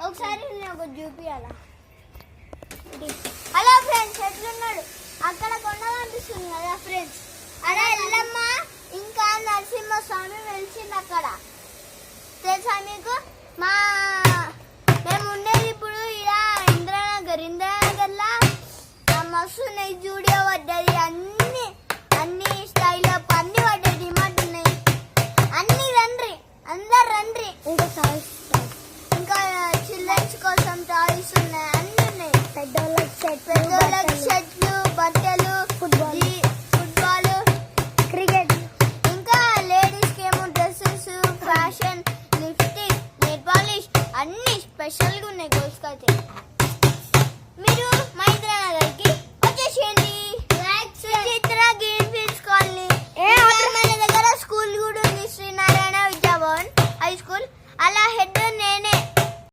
ఒకసారి నేను చూపియాలా. Hello friends, ఎట్లున్నాడు? అక్కడ కొండ కనిపిస్తుంది కదా ఫ్రెండ్స్, అదే ఎల్లమ్మ ఇంకా నరసింహస్వామి వెలిసింది అక్కడ. తెలుసా మీకు? మేము ఉండేది ఇప్పుడు ఇలా ఇంద్రానగర్లా మస్తు ఉన్నాయి. జూడియో పడ్డది, అన్ని స్టైల్ అప్ అన్ని పడ్డాయి, డిమార్ట్ ఉన్నాయి, అన్ని రండి, అందరు రండి. ఇంకా చిల్డ్రన్స్ కోసం టాయ్స్ ఉన్నాయి, అన్ని ఉన్నాయి. పెద్దోళ్ళకి షర్ట్లు, బట్టలు, ఫుట్బాల్, క్రికెట్, ఇంకా లేడీస్ కి ఏమో dresses, fashion, lipstick, nail polish అన్ని స్పెషల్ గా ఉన్నాయి గర్ల్స్ కి అయితే. మీరు మా ఇంద్రానగర్కి వచ్చేసేయండి. Suchitra green fields colony. మన దగ్గర స్కూల్ కూడా ఉంది, శ్రీనారాయణ విద్యాభవన్ హై స్కూల్. అలా హెడ్ నేనే.